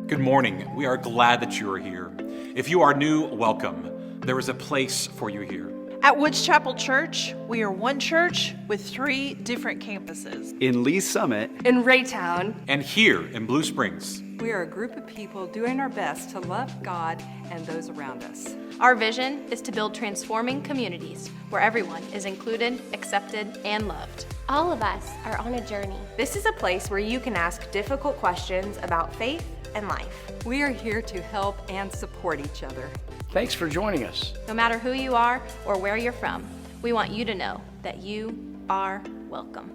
Good morning. We are glad that you are here. If you are new, welcome. There is a place for you here. At Woods Chapel Church, we are one church with 3 different campuses. In Lee's Summit, in Raytown, And here in Blue Springs. We are a group of people doing our best to love God and those around us. Our vision is to build transforming communities where everyone is included, accepted, and loved. All of us are on a journey. This is a place where you can ask difficult questions about faith and life. We are here to help and support each other. Thanks for joining us. No matter who you are or where you're from, we want you to know that you are welcome.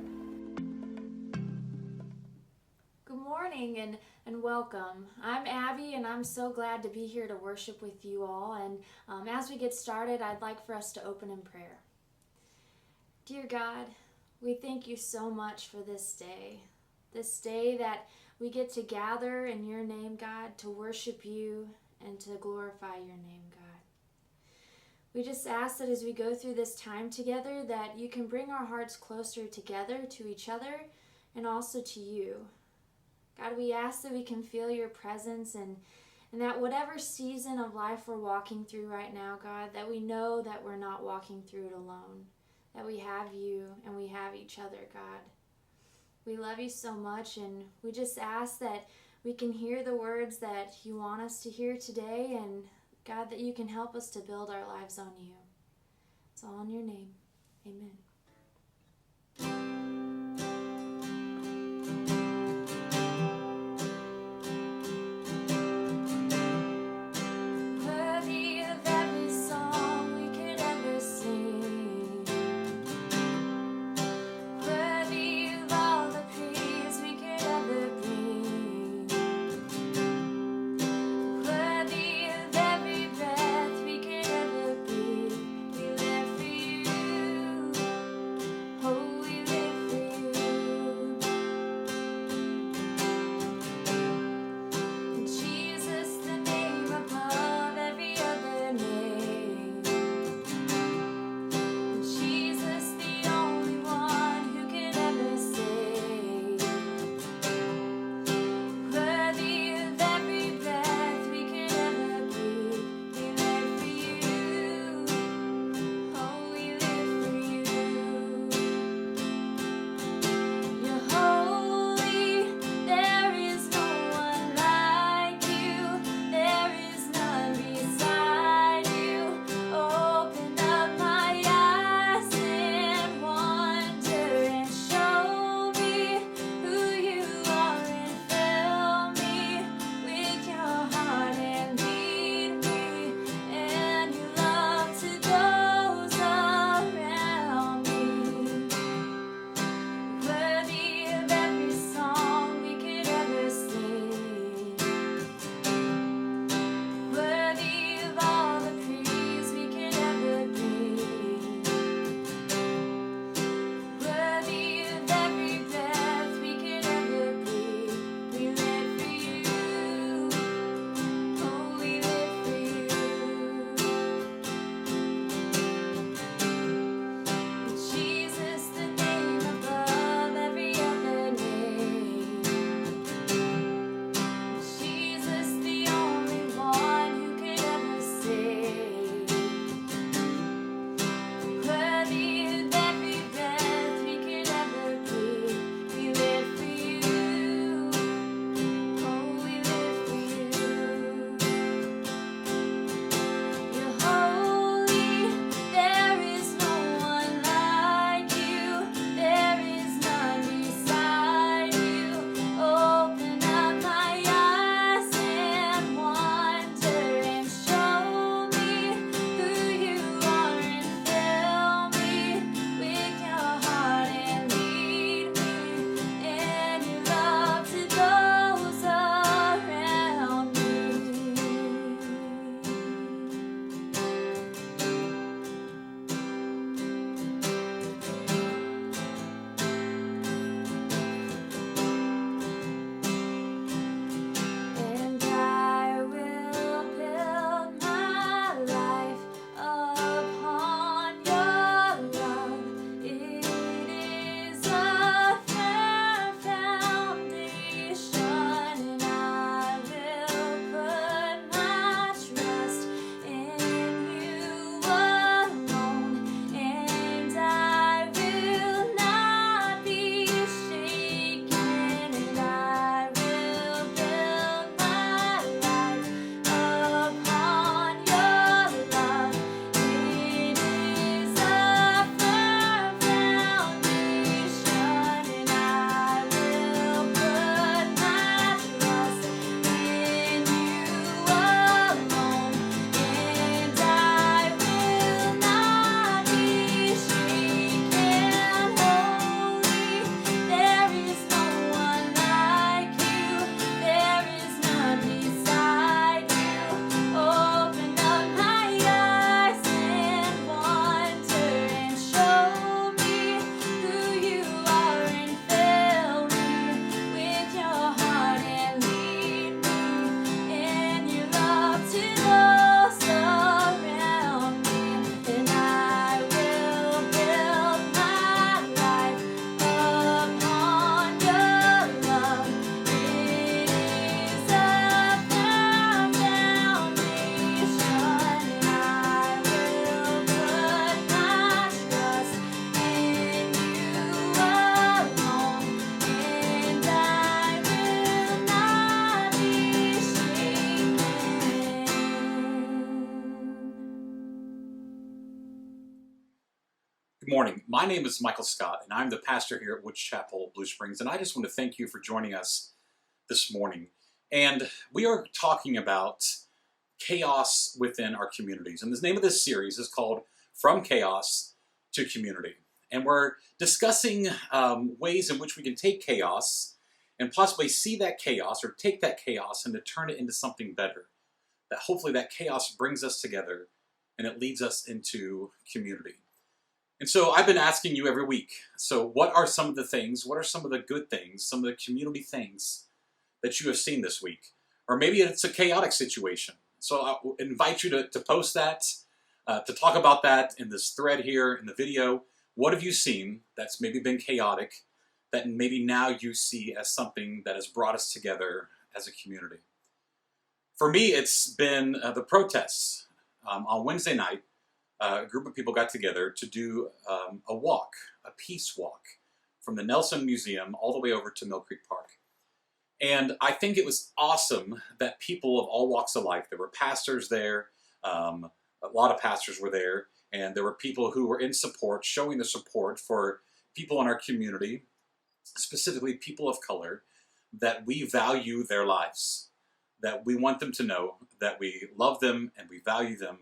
Good morning and welcome. I'm Abby and I'm so glad to be here to worship with you all. And as we get started, I'd like for us to open in prayer. Dear God, we thank you so much for this day that we get to gather in your name, God, to worship you and to glorify your name, God. We just ask that as we go through this time together, that you can bring our hearts closer together to each other and also to you. God, we ask that we can feel your presence and that whatever season of life we're walking through right now, God, that we know that we're not walking through it alone, that we have you and we have each other, God. We love you so much, and we just ask that we can hear the words that you want us to hear today, and God, that you can help us to build our lives on you. It's all in your name. Amen. Good morning. My name is Michael Scott, and I'm the pastor here at Woods Chapel, Blue Springs, and I just want to thank you for joining us this morning. And we are talking about chaos within our communities. And the name of this series is called From Chaos to Community. And we're discussing ways in which we can take chaos and possibly see that chaos or take that chaos and to turn it into something better. That hopefully that chaos brings us together and it leads us into community. And so I've been asking you every week, so what are some of the things, what are some of the good things, some of the community things that you have seen this week? Or maybe it's a chaotic situation. So I invite you to post that, to talk about that in this thread here in the video. What have you seen that's maybe been chaotic, that maybe now you see as something that has brought us together as a community? For me, it's been the protests. On Wednesday night, a group of people got together to do a walk, a peace walk, from the Nelson Museum all the way over to Mill Creek Park. And I think it was awesome that people of all walks of life, there were pastors there, a lot of pastors were there, and there were people who were in support, showing the support for people in our community, specifically people of color, that we value their lives, that we want them to know that we love them and we value them,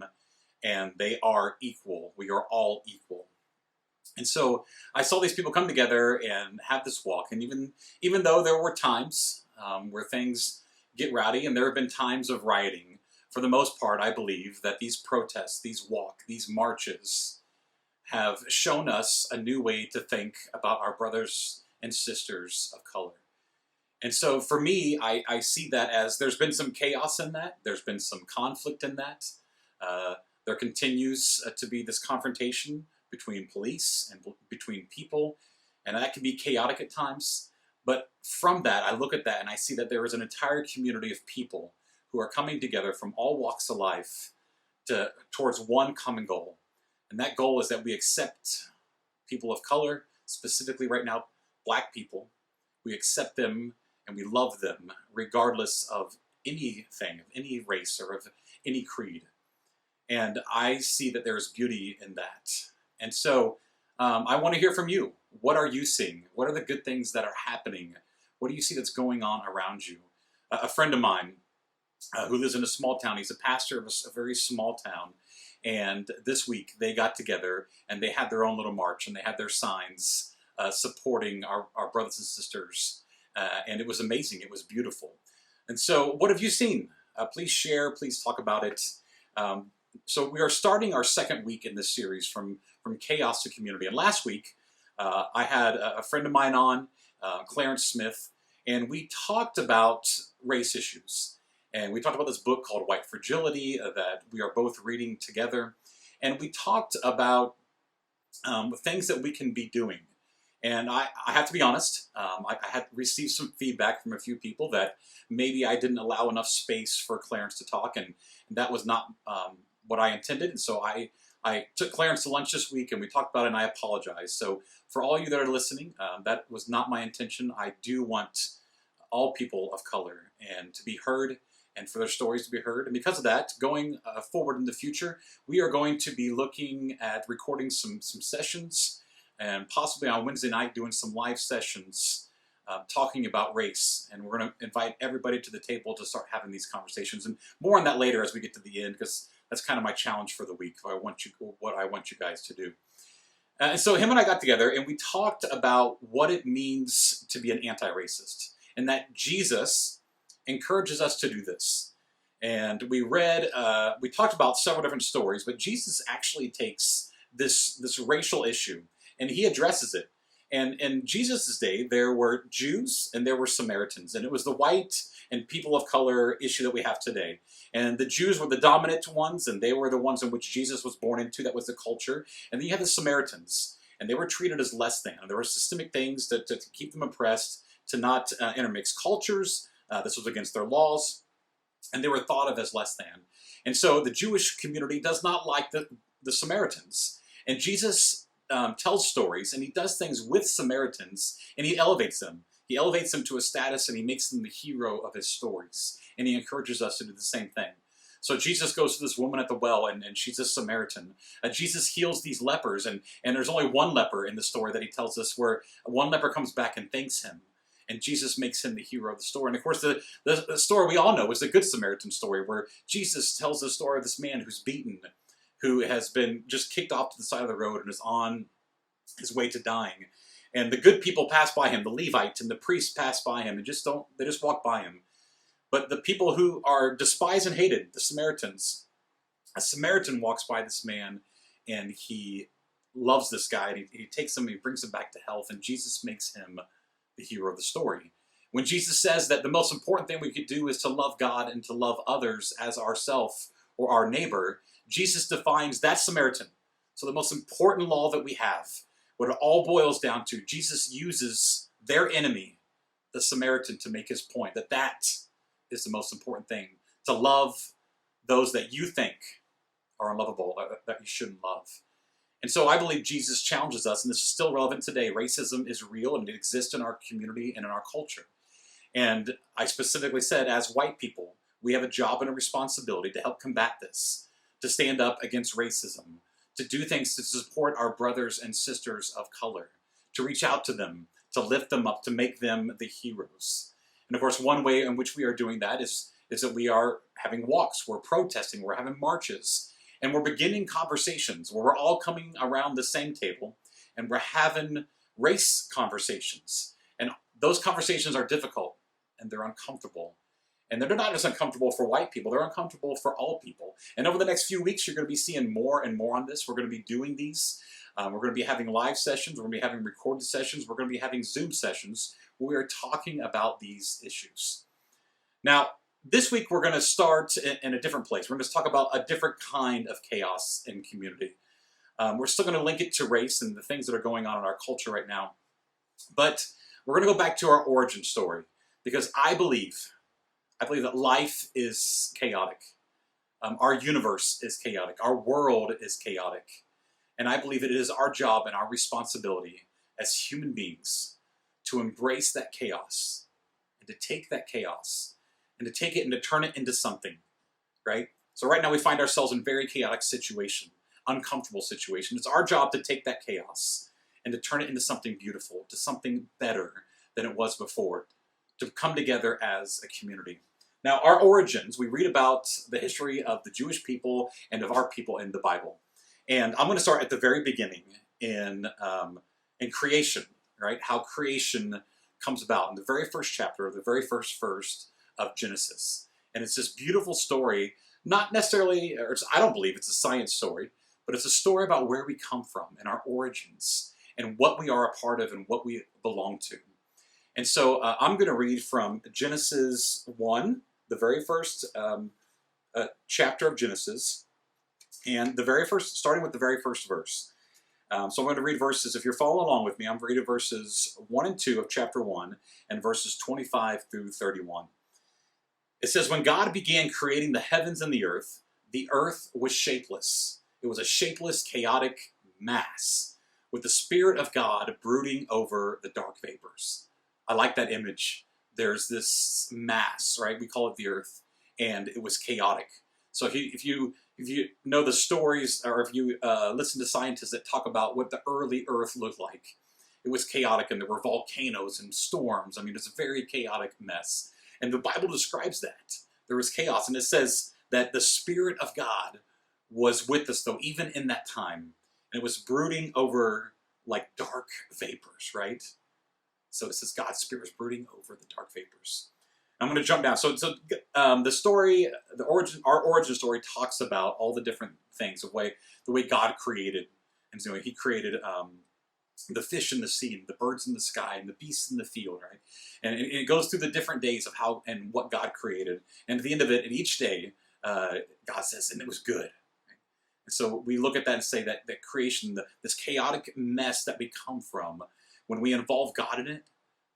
and they are equal. We are all equal. And so I saw these people come together and have this walk. And even though there were times where things get rowdy, and there have been times of rioting, for the most part, I believe that these protests, these these marches have shown us a new way to think about our brothers and sisters of color. And so for me, I see that as there's been some chaos in that. There's been some conflict in that. There continues to be this confrontation between police and between people, and that can be chaotic at times. But from that, I look at that and I see that there is an entire community of people who are coming together from all walks of life towards one common goal. And that goal is that we accept people of color, specifically right now, Black people. We accept them and we love them regardless of anything, of any race or of any creed. And I see that there is beauty in that. And so I want to hear from you. What are you seeing? What are the good things that are happening? What do you see that's going on around you? A friend of mine who lives in a small town, he's a pastor of a very small town. And this week they got together and they had their own little march and they had their signs supporting our brothers and sisters. And it was amazing. It was beautiful. And so what have you seen? Please share. Please talk about it. So we are starting our second week in this series, from chaos to community. And last week, I had a friend of mine on, Clarence Smith, and we talked about race issues. And we talked about this book called White Fragility that we are both reading together. And we talked about things that we can be doing. And I have to be honest, I had received some feedback from a few people that maybe I didn't allow enough space for Clarence to talk, and that was not what I intended. And so I took Clarence to lunch this week and we talked about it, and I apologize. So for all you that are listening, that was not my intention. I do want all people of color and to be heard and for their stories to be heard. And because of that, going forward in the future, we are going to be looking at recording some sessions, and possibly on Wednesday night doing some live sessions talking about race. And we're going to invite everybody to the table to start having these conversations. And more on that later as we get to the end, because that's kind of my challenge for the week, what I want you guys to do. And so him and I got together and we talked about what it means to be an anti-racist, and that Jesus encourages us to do this. And we talked about several different stories, but Jesus actually takes this racial issue and he addresses it. And in Jesus' day, there were Jews and there were Samaritans, and it was the white and people of color issue that we have today. And the Jews were the dominant ones, and they were the ones in which Jesus was born into. That was the culture. And then you had the Samaritans, and they were treated as less than. And there were systemic things to keep them oppressed, to not intermix cultures. This was against their laws, and they were thought of as less than. And so the Jewish community does not like the Samaritans. And Jesus tells stories, and he does things with Samaritans, and he elevates them. He elevates them to a status, and he makes them the hero of his stories. And he encourages us to do the same thing. So Jesus goes to this woman at the well, and she's a Samaritan. Jesus heals these lepers, and there's only one leper in the story that he tells us, where one leper comes back and thanks him. And Jesus makes him the hero of the story. And of course, the story we all know is the Good Samaritan story, where Jesus tells the story of this man who's beaten, who has been just kicked off to the side of the road and is on his way to dying. And the good people pass by him, the Levites and the priests pass by him, and they just walk by him. But the people who are despised and hated, the Samaritans, a Samaritan walks by this man, and he loves this guy, and he takes him, and he brings him back to health, and Jesus makes him the hero of the story. When Jesus says that the most important thing we could do is to love God and to love others as ourself or our neighbor, Jesus defines that Samaritan. So the most important law that we have, what it all boils down to, Jesus uses their enemy, the Samaritan, to make his point, that is the most important thing, to love those that you think are unlovable, that you shouldn't love. And so I believe Jesus challenges us, and this is still relevant today. Racism is real, and it exists in our community and in our culture. And I specifically said, as white people, we have a job and a responsibility to help combat this, to stand up against racism, to do things to support our brothers and sisters of color, to reach out to them, to lift them up, to make them the heroes. And of course, one way in which we are doing that is that we are having walks, we're protesting, we're having marches, and we're beginning conversations where we're all coming around the same table and we're having race conversations. And those conversations are difficult and they're uncomfortable. And they're not just uncomfortable for white people, they're uncomfortable for all people. And over the next few weeks, you're going to be seeing more and more on this. We're going to be doing these. We're going to be having live sessions. We're going to be having recorded sessions. We're going to be having Zoom sessions where we are talking about these issues. Now, this week, we're going to start in a different place. We're going to talk about a different kind of chaos in community. We're still going to link it to race and the things that are going on in our culture right now. But we're going to go back to our origin story, because I believe that life is chaotic. Our universe is chaotic. Our world is chaotic. And I believe it is our job and our responsibility as human beings to embrace that chaos and to take that chaos and to take it and to turn it into something, right? So right now we find ourselves in a very chaotic situation, uncomfortable situation. It's our job to take that chaos and to turn it into something beautiful, to something better than it was before, to come together as a community. Now, our origins, we read about the history of the Jewish people and of our people in the Bible. And I'm going to start at the very beginning in creation, right? How creation comes about in the very first chapter, the very first verse of Genesis. And it's this beautiful story, not necessarily, I don't believe it's a science story, but it's a story about where we come from and our origins and what we are a part of and what we belong to. And so I'm going to read from Genesis 1, the very first chapter of Genesis, and starting with the very first verse. So I'm going to read verses, if you're following along with me, I'm reading verses 1 and 2 of chapter 1 and verses 25 through 31. It says, when God began creating the heavens and the earth was shapeless. It was a shapeless, chaotic mass with the Spirit of God brooding over the dark vapors. I like that image. There's this mass, right? We call it the earth, and it was chaotic. So if you know the stories, or if you listen to scientists that talk about what the early earth looked like, it was chaotic, and there were volcanoes and storms. I mean, it's a very chaotic mess. And the Bible describes that. There was chaos, and it says that the Spirit of God was with us, though, even in that time. And it was brooding over like dark vapors, right? So it says God's Spirit was brooding over the dark vapors. I'm going to jump down. So the story, our origin story talks about all the different things, the way God created. And so He created the fish in the sea, and the birds in the sky, and the beasts in the field, right? And it goes through the different days of how and what God created. And at the end of it, in each day, God says, and it was good. Right? And so we look at that and say that creation, this chaotic mess that we come from, when we involve God in it,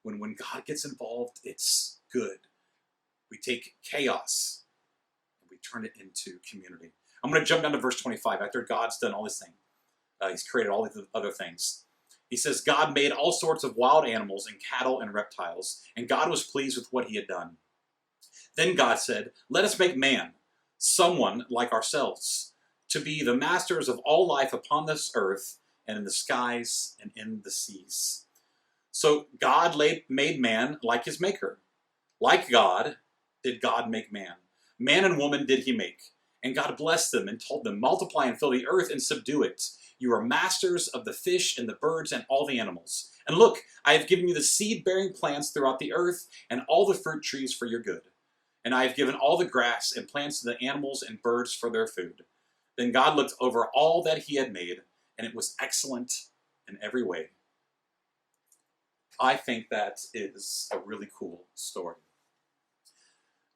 when God gets involved, it's good. We take chaos and we turn it into community. I'm going to jump down to verse 25. After God's done all this thing, He's created all these other things. He says, God made all sorts of wild animals and cattle and reptiles, and God was pleased with what He had done. Then God said, let us make man, someone like ourselves, to be the masters of all life upon this earth and in the skies and in the seas. So God made man like his maker. Like God did God make man. Man and woman did he make. And God blessed them and told them, multiply and fill the earth and subdue it. You are masters of the fish and the birds and all the animals. And look, I have given you the seed-bearing plants throughout the earth and all the fruit trees for your good. And I have given all the grass and plants to the animals and birds for their food. Then God looked over all that he had made, and it was excellent in every way. I think that is a really cool story.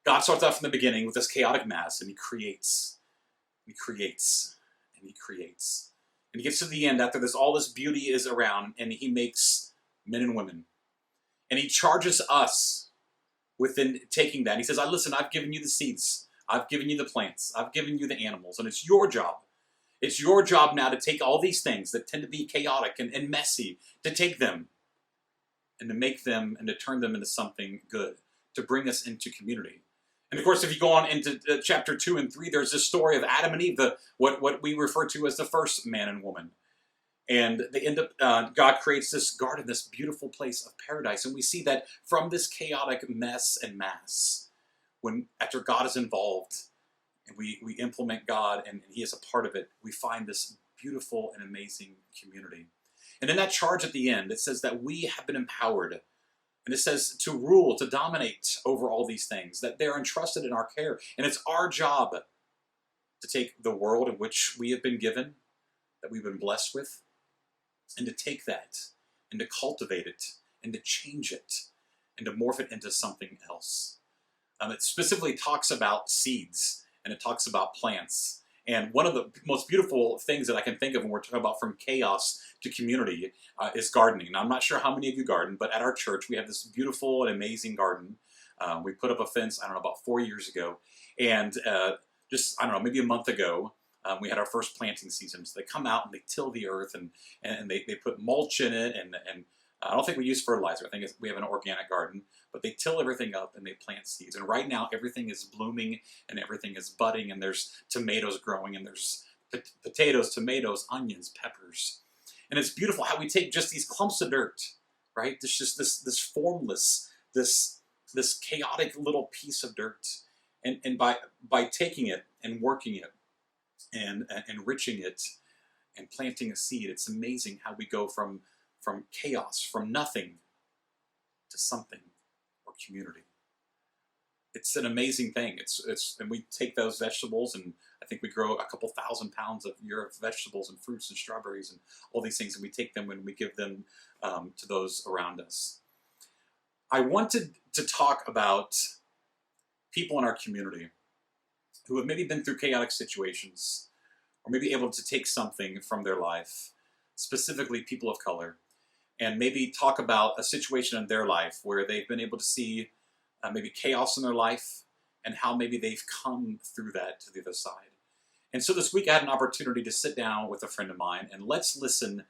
God starts off in the beginning with this chaotic mass, and he creates, and he creates, and he creates. And he gets to the end after all this beauty is around, and he makes men and women. And he charges us within taking that. He says, listen, I've given you the seeds. I've given you the plants. I've given you the animals. And it's your job. It's your job now to take all these things that tend to be chaotic and messy, to take them and to make them and to turn them into something good, to bring us into community. And of course, if you go on into chapter 2 and 3, there's this story of Adam and Eve, what we refer to as the first man and woman. And they end up, God creates this garden, this beautiful place of paradise. And we see that from this chaotic mess and mass, after God is involved and we implement God and he is a part of it, we find this beautiful and amazing community. And in that charge at the end, it says that we have been empowered. And it says to rule, to dominate over all these things, that they're entrusted in our care. And it's our job to take the world in which we have been given, that we've been blessed with, and to take that and to cultivate it and to change it and to morph it into something else. It specifically talks about seeds and it talks about plants. And one of the most beautiful things that I can think of when we're talking about from chaos to community is gardening. Now, I'm not sure how many of you garden, but at our church we have this beautiful and amazing garden. We put up a fence, about 4 years ago. And maybe a month ago, we had our first planting season. So they come out and they till the earth and they put mulch in it. And I don't think we use fertilizer. I think we have an organic garden. But they till everything up and they plant seeds. And right now everything is blooming and everything is budding. And there's tomatoes growing and there's potatoes, tomatoes, onions, peppers. And it's beautiful how we take just these clumps of dirt, right? There's just this formless, this chaotic little piece of dirt. And by taking it and working it and enriching it and planting a seed, it's amazing how we go from chaos, from nothing to something or community. It's an amazing thing. And we take those vegetables, and I think we grow a couple 1,000 pounds a year of vegetables and fruits and strawberries and all these things, and we take them and we give them to those around us. I wanted to talk about people in our community who have maybe been through chaotic situations or maybe able to take something from their life, specifically people of color, and maybe talk about a situation in their life where they've been able to see maybe chaos in their life and how maybe they've come through that to the other side. And so this week I had an opportunity to sit down with a friend of mine and let's listen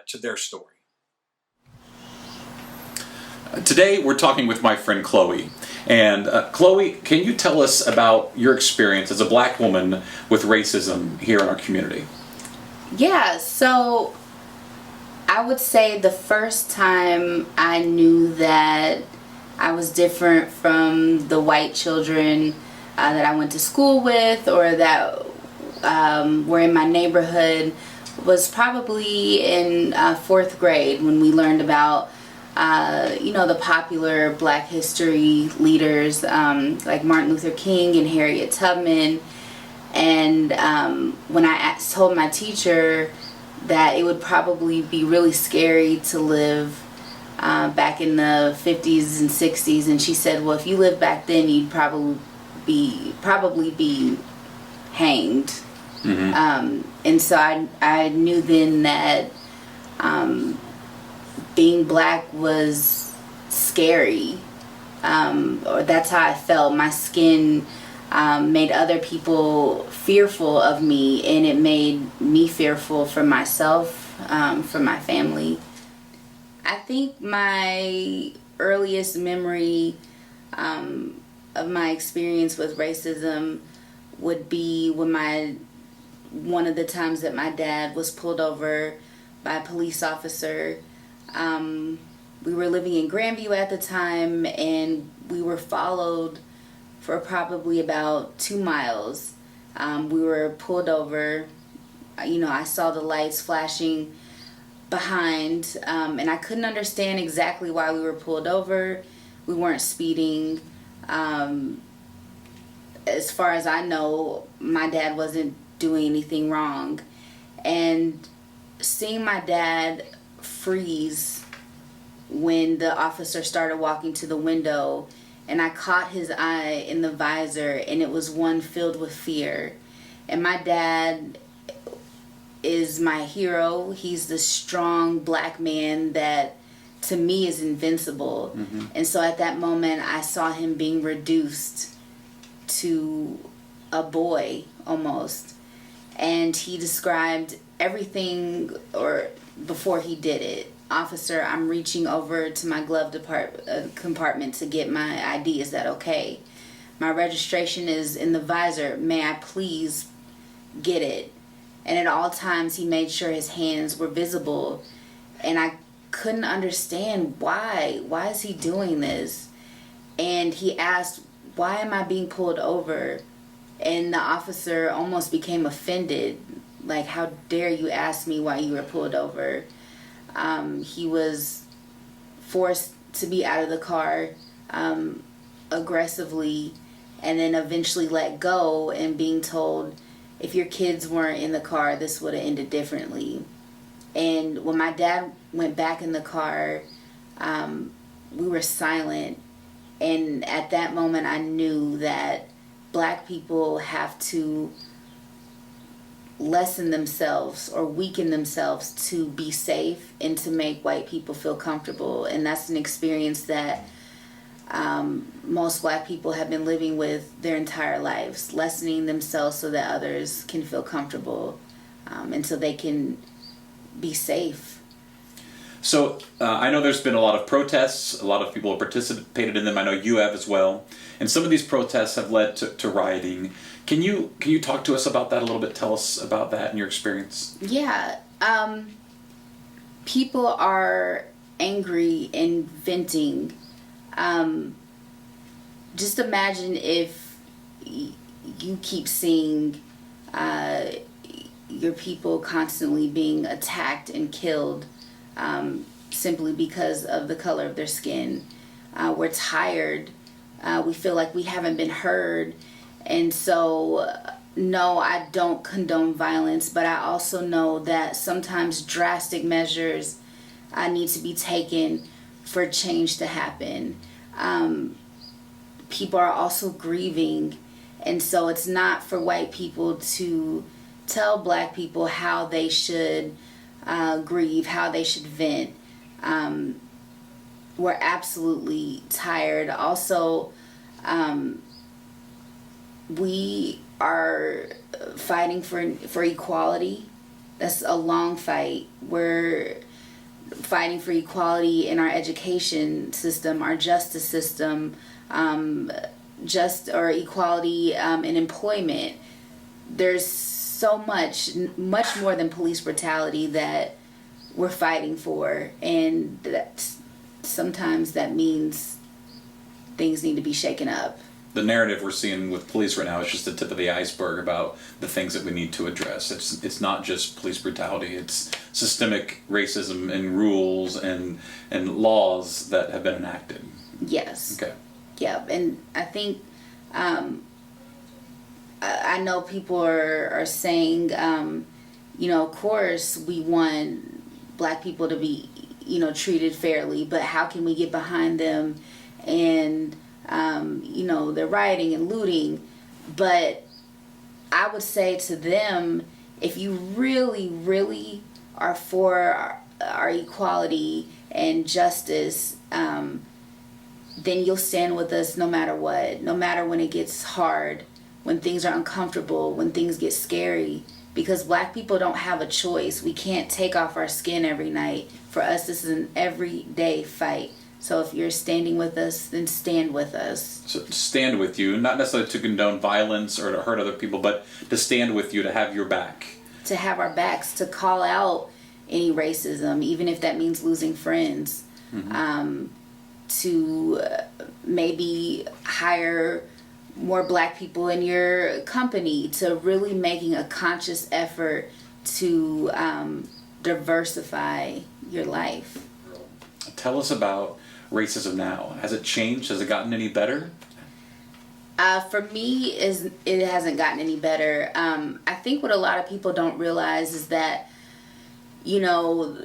to their story. Today we're talking with my friend Chloe. And Chloe, can you tell us about your experience as a black woman with racism here in our community? Yeah, so I would say the first time I knew that I was different from the white children that I went to school with or that were in my neighborhood was probably in 4th grade when we learned about the popular black history leaders like Martin Luther King and Harriet Tubman. And when I told my teacher that it would probably be really scary to live back in the 50s and 60s, and she said, well, if you lived back then, you'd probably be hanged. Mm-hmm. And so I knew then that being black was scary, or that's how I felt. My skin made other people fearful of me, and it made me fearful for myself, for my family. I think my earliest memory of my experience with racism would be when one of the times that my dad was pulled over by a police officer. We were living in Grandview at the time, and we were followed for probably about 2 miles. We were pulled over. I saw the lights flashing behind, and I couldn't understand exactly why we were pulled over. We weren't speeding. As far as I know, my dad wasn't doing anything wrong. And seeing my dad freeze when the officer started walking to the window, and I caught his eye in the visor, and it was one filled with fear. And my dad is my hero. He's the strong black man that to me is invincible. Mm-hmm. And so at that moment I saw him being reduced to a boy almost. And he described everything, or before he did it. Officer, I'm reaching over to my glove compartment to get my ID. Is that okay? My registration is in the visor. May I please get it? And at all times he made sure his hands were visible. And I couldn't understand why. Why is he doing this? And he asked, why am I being pulled over? And the officer almost became offended. Like, how dare you ask me why you were pulled over? He was forced to be out of the car aggressively, and then eventually let go, and being told, if your kids weren't in the car, this would have ended differently. And when my dad went back in the car, we were silent. And at that moment, I knew that black people have to lessen themselves or weaken themselves to be safe and to make white people feel comfortable. And that's an experience that most black people have been living with their entire lives, lessening themselves so that others can feel comfortable and so they can be safe. So I know there's been a lot of protests. A lot of people have participated in them. I know you have as well. And some of these protests have led to rioting. Can you talk to us about that a little bit? Tell us about that and your experience. Yeah. People are angry and venting. Just imagine if you keep seeing your people constantly being attacked and killed simply because of the color of their skin. We're tired. We feel like we haven't been heard. And so, no, I don't condone violence, but I also know that sometimes drastic measures need to be taken for change to happen. People are also grieving, and so it's not for white people to tell black people how they should grieve, how they should vent. We're absolutely tired. Also, we are fighting for equality. That's a long fight. We're fighting for equality in our education system, our justice system, equality in employment. There's so much more than police brutality that we're fighting for, and sometimes that means things need to be shaken up. The narrative we're seeing with police right now is just the tip of the iceberg about the things that we need to address. It's not just police brutality, it's systemic racism and rules and laws that have been enacted. Yes. Okay. Yeah, and I think I know people are saying, of course we want black people to be, treated fairly, but how can we get behind them and they're rioting and looting? But I would say to them, if you really, really are for our equality and justice, then you'll stand with us no matter what, no matter when it gets hard, when things are uncomfortable, when things get scary, because black people don't have a choice. We can't take off our skin every night. For us, this is an everyday fight. So if you're standing with us, then stand with us. So stand with you, not necessarily to condone violence or to hurt other people, but to stand with you, to have your back. To have our backs, to call out any racism, even if that means losing friends. To maybe hire more black people in your company, to really making a conscious effort to diversify your life. Tell us about racism now. Has it changed? Has it gotten any better? For me, it hasn't gotten any better. I think what a lot of people don't realize is that, you know,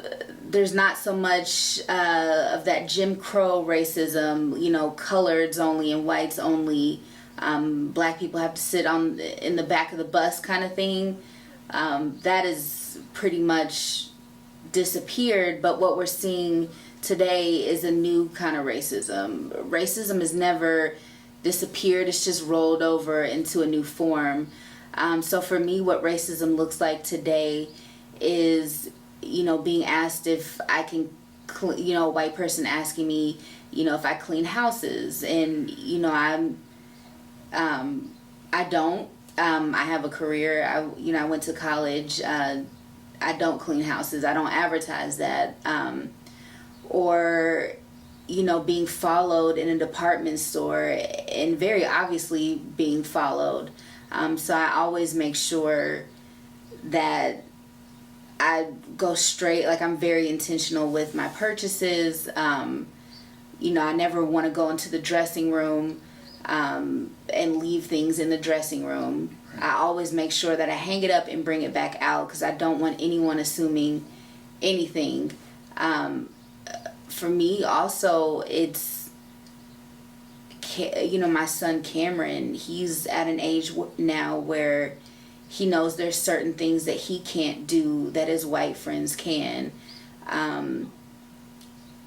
there's not so much of that Jim Crow racism, you know, coloreds only and whites only. Black people have to sit in the back of the bus kind of thing. That is pretty much disappeared, but what we're seeing today is a new kind of racism. Racism has never disappeared, it's just rolled over into a new form. So for me, what racism looks like today is, you know, being asked if I can, you know, a white person asking me, you know, if I clean houses, and, you know, I don't. I have a career. I went to college. I don't clean houses. I don't advertise that. Or, you know, being followed in a department store and very obviously being followed. So I always make sure that I go straight, like I'm very intentional with my purchases. You know, I never want to go into the dressing room and leave things in the dressing room. I always make sure that I hang it up and bring it back out because I don't want anyone assuming anything. For me also, it's, you know, my son Cameron, he's at an age now where he knows there's certain things that he can't do that his white friends can.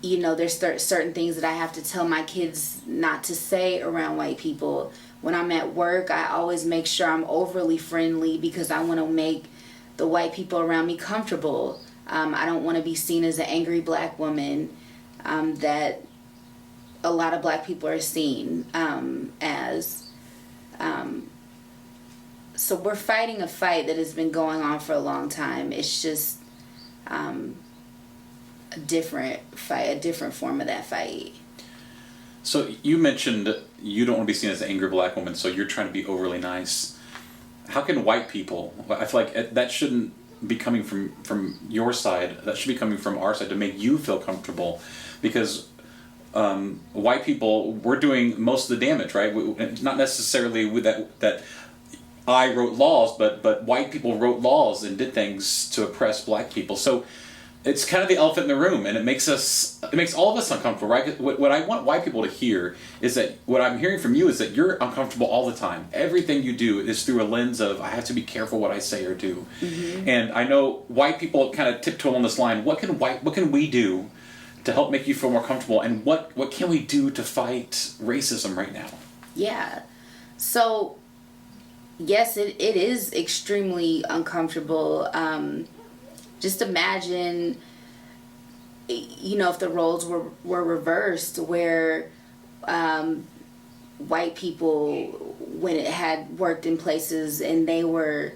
You know, there's certain things that I have to tell my kids not to say around white people. When I'm at work, I always make sure I'm overly friendly because I want to make the white people around me comfortable. I don't want to be seen as an angry black woman that a lot of black people are seen as. So we're fighting a fight that has been going on for a long time. It's just a different fight, a different form of that fight. So you mentioned you don't want to be seen as an angry black woman, so you're trying to be overly nice. How can white people, I feel like that shouldn't be coming from your side, that should be coming from our side to make you feel comfortable, because white people, we're doing most of the damage, right? Not necessarily with that I wrote laws, but white people wrote laws and did things to oppress black people. So it's kind of the elephant in the room, and it makes all of us uncomfortable, right? What I want white people to hear is that what I'm hearing from you is that you're uncomfortable all the time. Everything you do is through a lens of, I have to be careful what I say or do. Mm-hmm. And I know white people kind of tiptoe on this line. What can we do to help make you feel more comfortable, and what can we do to fight racism right now? Yeah. So, yes, it is extremely uncomfortable. Just imagine, you know, if the roles were reversed, where white people, when it had worked in places and they were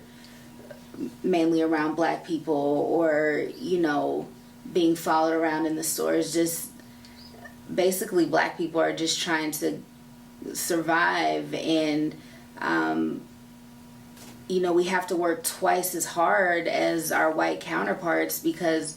mainly around black people, or, you know, being followed around in the stores, just basically black people are just trying to survive, and you know, we have to work twice as hard as our white counterparts because,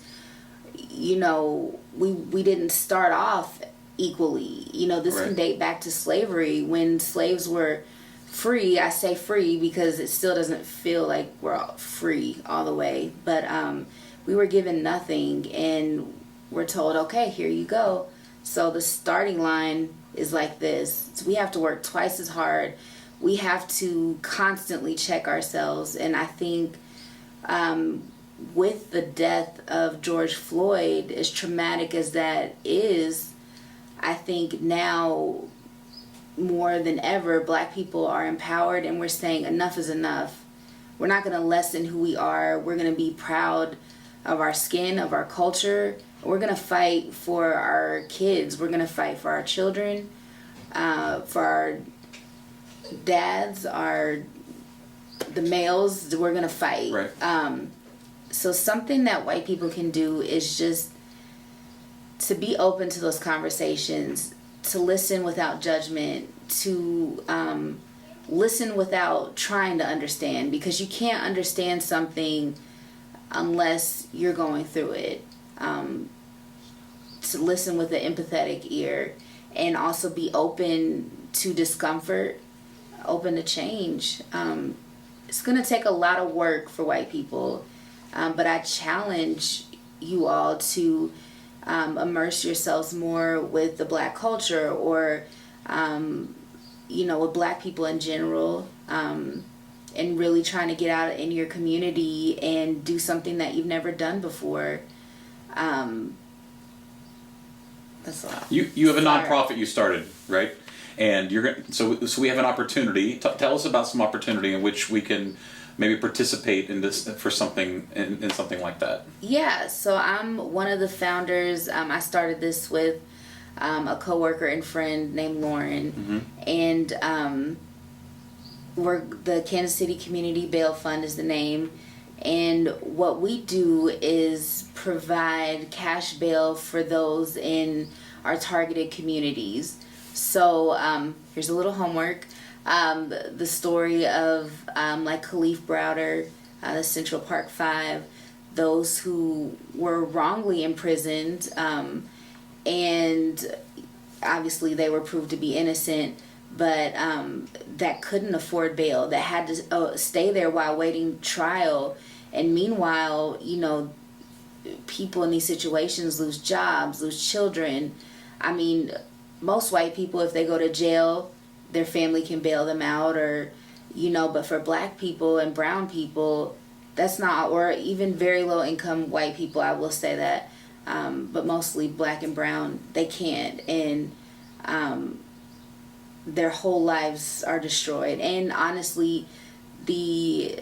you know, we didn't start off equally. You know, this can date back to slavery, when slaves were free. I say free because it still doesn't feel like we're all free all the way, but we were given nothing and we're told, okay, here you go. So the starting line is like this. So we have to work twice as hard. We have to constantly check ourselves. And I think with the death of George Floyd, as traumatic as that is, I think now more than ever, black people are empowered and we're saying enough is enough. We're not going to lessen who we are. We're going to be proud of our skin, of our culture, We're going to fight for our kids. We're going to fight for our children, for our dads, the males. We're going to fight. Right. So something that white people can do is just to be open to those conversations, to listen without judgment, to listen without trying to understand, because you can't understand something unless you're going through it. To listen with an empathetic ear, and also be open to discomfort, open to change. It's going to take a lot of work for white people, but I challenge you all to immerse yourselves more with the Black culture, or with Black people in general, and really trying to get out in your community and do something that you've never done before. That's all. You have a nonprofit you started, right? And so we have an opportunity. Tell us about some opportunity in which we can maybe participate in this for something in something like that. Yeah, so I'm one of the founders. I started this with a coworker and friend named Lauren, and we're the Kansas City Community Bail Fund is the name. And what we do is provide cash bail for those in our targeted communities. So here's a little homework. The story of like Khalif Browder, the Central Park Five, those who were wrongly imprisoned, and obviously they were proved to be innocent, but that couldn't afford bail, that had to stay there while waiting trial. And meanwhile, people in these situations lose jobs, lose children. I mean, most white people, if they go to jail, their family can bail them out, or, but for Black people and brown people, that's not, or even very low income white people, I will say that, but mostly Black and brown, they can't, and their whole lives are destroyed. And honestly, the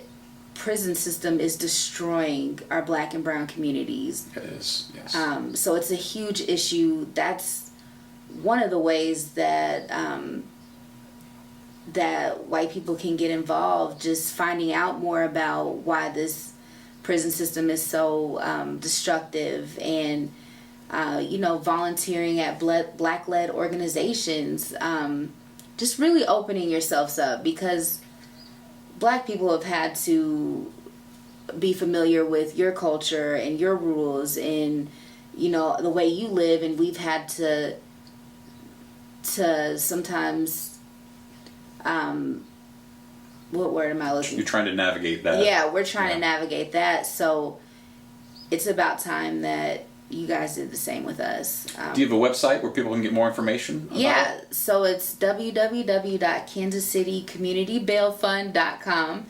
prison system is destroying our Black and brown communities. It is, yes. So it's a huge issue. That's one of the ways that that white people can get involved, just finding out more about why this prison system is so destructive, and volunteering at Black-led organizations, just really opening yourselves up, because Black people have had to be familiar with your culture and your rules and, the way you live, and we've had to sometimes, what word am I looking for? You're trying to navigate that. Yeah, we're trying to navigate that, so it's about time that you guys did the same with us. Do you have a website where people can get more information about it? So it's www.kansascitycommunitybailfund.com.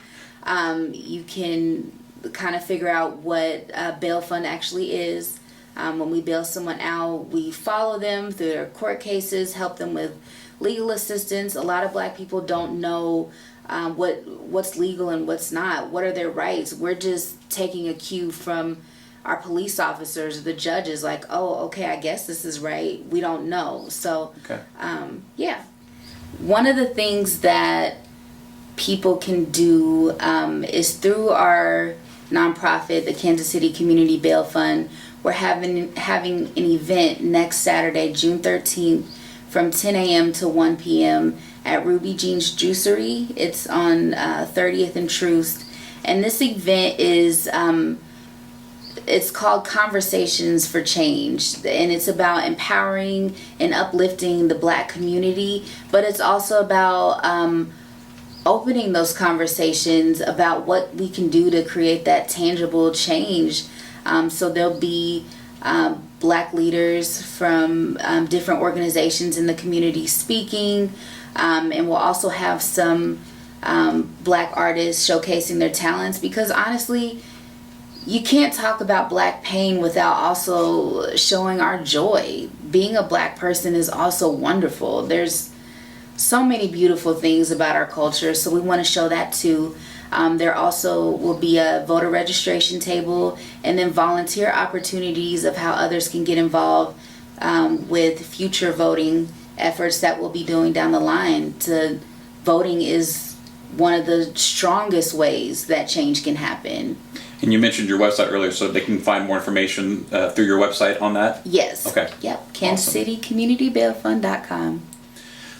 You can kind of figure out what a bail fund actually is. When we bail someone out, we follow them through their court cases, help them with legal assistance. A lot of Black people don't know what's legal and what's not. What are their rights? We're just taking a cue from our police officers, the judges, like, oh, okay, I guess this is right. We don't know. So, okay. One of the things that people can do is through our nonprofit, the Kansas City Community Bail Fund. We're having an event next Saturday, June 13th, from 10 a.m. to 1 p.m. at Ruby Jean's Juicery. It's on 30th and Troost. And this event is... it's called Conversations for Change, and it's about empowering and uplifting the Black community, but it's also about opening those conversations about what we can do to create that tangible change. So there'll be Black leaders from different organizations in the community speaking, and we'll also have some Black artists showcasing their talents, because honestly, you can't talk about Black pain without also showing our joy. Being a Black person is also wonderful. There's so many beautiful things about our culture, so we want to show that too. There also will be a voter registration table, and then volunteer opportunities of how others can get involved with future voting efforts that we'll be doing down the line. Voting is one of the strongest ways that change can happen. And you mentioned your website earlier, so they can find more information through your website on that? Yes. Okay. Yep. KansasCityCommunityBailFund.com.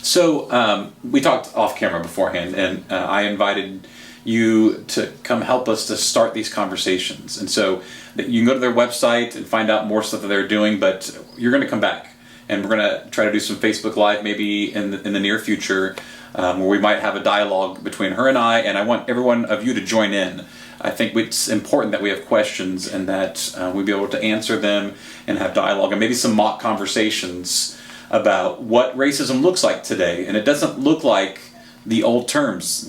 So we talked off camera beforehand, and I invited you to come help us to start these conversations. And so you can go to their website and find out more stuff that they're doing, but you're going to come back, and we're going to try to do some Facebook Live maybe in the near future, where we might have a dialogue between her and I want every one of you to join in. I think it's important that we have questions and that we be able to answer them and have dialogue and maybe some mock conversations about what racism looks like today. And it doesn't look like the old terms.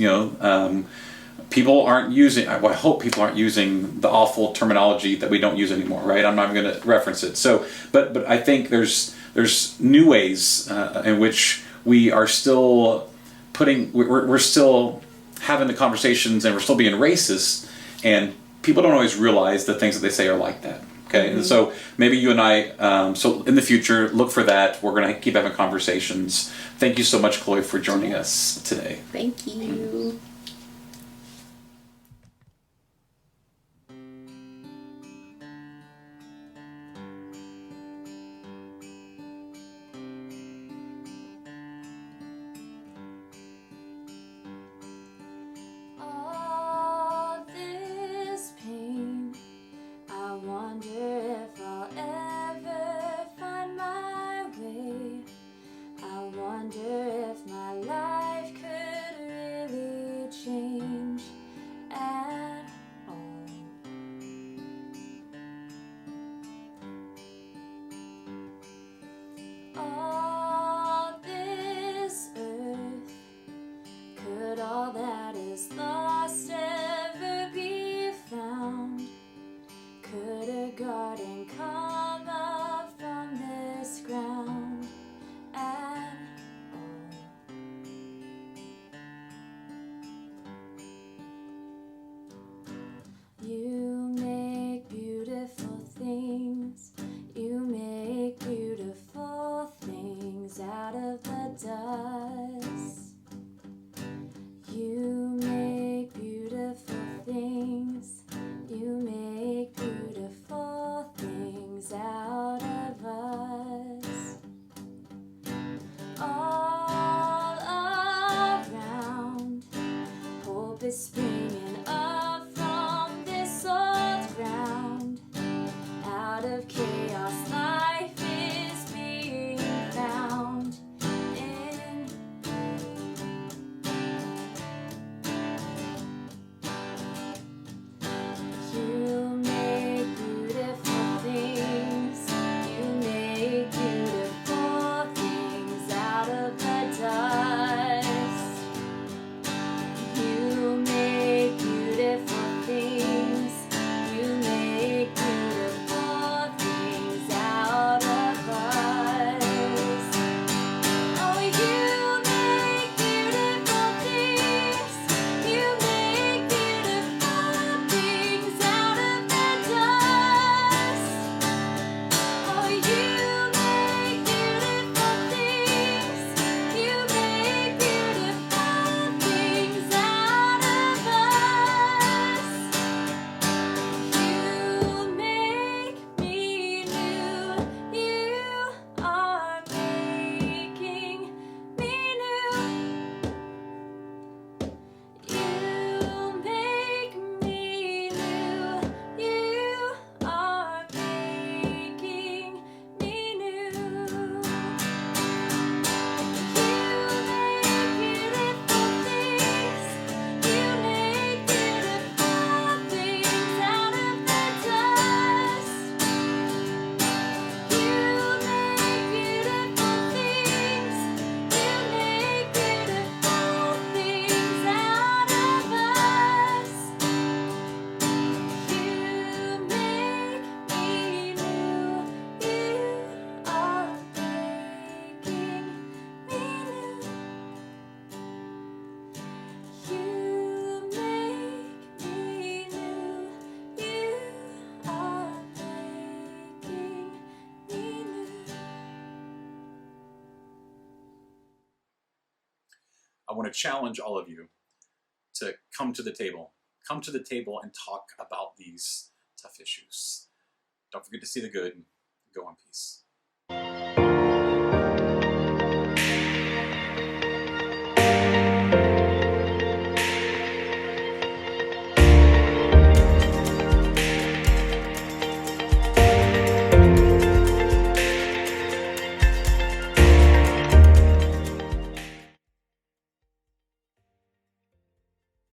People aren't using, I hope people aren't using the awful terminology that we don't use anymore, right? I'm not going to reference it. So, but I think there's new ways in which we are still we're still having the conversations, and we're still being racist, and people don't always realize the things that they say are like that. Okay, and so maybe you and I, so in the future, look for that. We're going to keep having conversations. Thank you so much, Chloe, for joining us today. Thank you. All this pain, I wonder if I'll ever find my way. I wonder if my life could really change at all. All this earth, could all that is lost ever be found? Could a garden come up from this ground at all? You make beautiful things. You make beautiful things out of the dust. You make beautiful things. You make beautiful things out of us. All around, hope is springing up from this old ground. Out of chaos, life is being found in you. Make beautiful things. You make beautiful things out of the dust. You make want to challenge all of you to come to the table. Come to the table and talk about these tough issues. Don't forget to see the good. Go in peace.